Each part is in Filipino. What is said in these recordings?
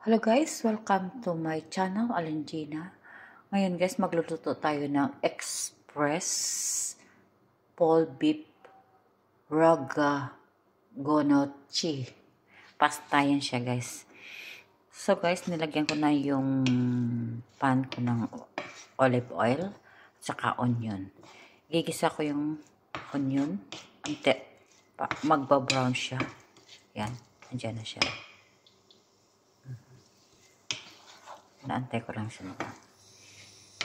Hello guys, welcome to my channel, Alengina. Ngayon guys, magluluto tayo ng express Paul beef ragagonochi. Pasta yan siya guys. So guys, nilagyan ko na yung pan ko ng olive oil at saka onion. Gigisa ko yung onion. Magba-brown siya. Yan, andyan na siya. Naantay ko lang siya.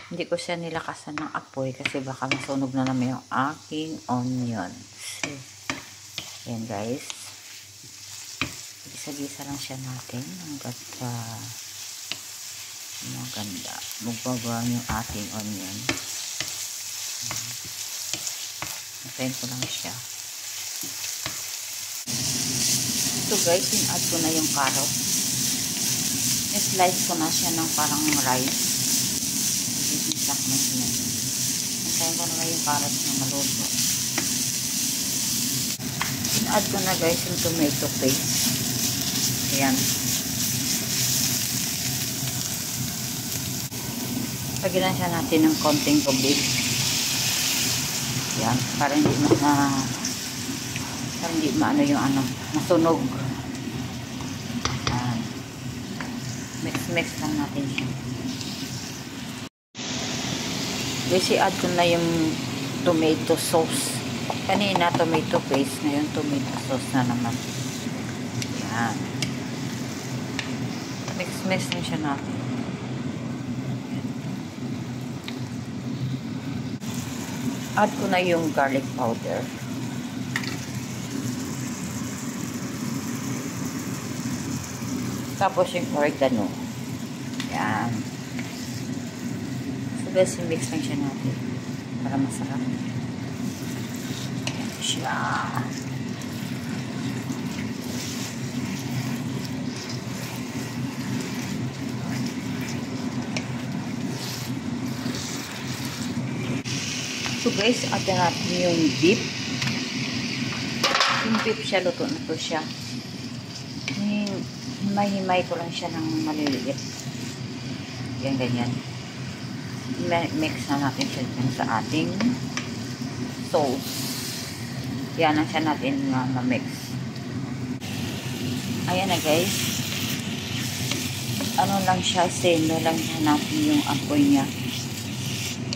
Hindi ko siya nilakasan ng apoy kasi baka masunog na naman yung aking onions. Yan guys. Gisa-gisa lang siya natin hanggat maganda. Magbabrown yung ating onion. Natain ko lang siya. So guys, in-add ko na yung carrot. I-slice ko na siya ng parang rice. I-slice ko na siya. Antayin ko na yung carrots na maluto. In-add ko na guys yung tomato paste. Ayan. Pagyan siya natin ng konting tubig. Ayan. Para hindi maano yung masunog. Mix lang natin siya. Guys, i-add ko na yung tomato sauce. Kanina tomato paste, ngayon tomato sauce na naman. Yan. Mix lang siya natin. Add ko na yung garlic powder. Tapos yung oregano. Yan. So guys, mix lang siya natin. Para masarap. Yan siya. So guys, add natin yung beef. Yung beef siya, luto na to siya. Himay-himay ko lang siya ng maliliit. Yan, ganyan. Mix na natin siya dyan sa ating sauce. Yan lang siya natin ma-mix. Ayan na guys. Ano lang siya, sendo lang siya natin yung apoy niya.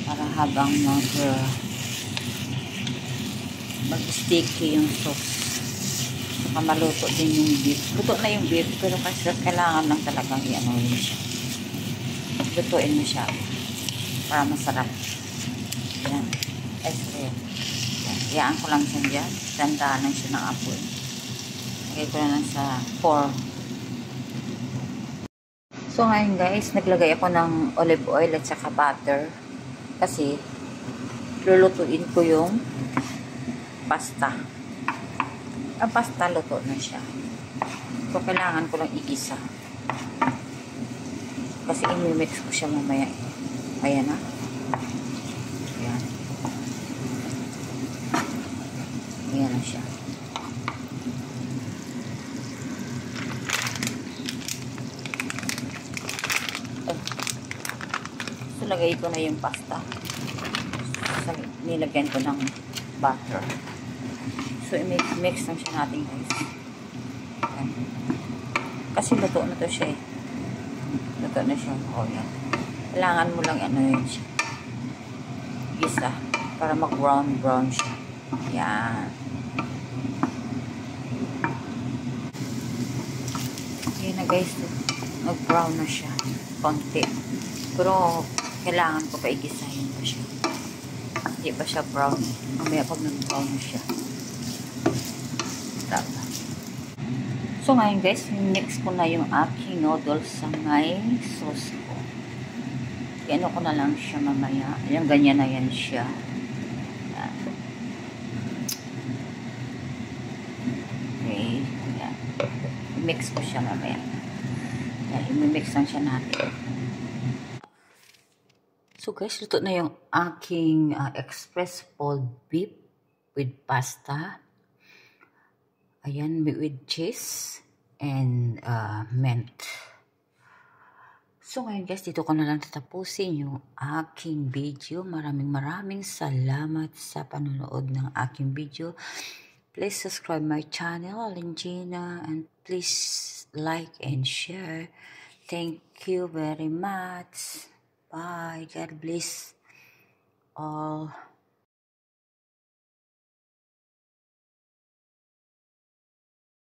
Para habang mag-sticky yung sauce. Saka maluto din yung beef. Luto na yung beef, pero kasi kailangan lang talagang i-ano yun siya. Lutuin mo siya. Para masarap. Yan. Ay, sorry. Iyaan ko lang siya dyan. Tandaan lang siya ng apoy. Lagay ko na lang sa 4. So ngayon guys, naglagay ako ng olive oil at saka butter. Kasi, lulutuin ko yung pasta. Ang pasta, luto na siya. So, kailangan ko lang igisa. Kasi imimix ko siya mamaya. Ayan na. Ayan. Ayan na siya. So, lagay ko na yung pasta. So, nilagyan ko ng butter. So, i-mix lang siya natin guys. Ayan. Kasi luto na to siya eh. Luto na siya. O yan. Kailangan mo lang yun siya. Gisa. Para mag-brown siya. Yan. Yan na guys. Mag-brown na siya. Konti. Pero, kailangan ko pa igisahin pa siya. Hindi pa siya brown. Mamaya pag nag-brown na siya. So ngayon guys, mix ko na yung aking noodles sa may sauce ko. Ano ko na lang siya mamaya. Ayan, ganyan na yan siya. Ayan. Okay. Ayan. Mix ko siya mamaya. Ayan, i-mix lang siya natin. So guys, luto na yung aking express pulled beef with pasta. Ayan, with cheese and mint. So ngayon guys, dito ko na lang tatapusin yung aking video. Maraming salamat sa panonood ng aking video. Please subscribe my channel, Alingina, and please like and share. Thank you very much. Bye. God bless all.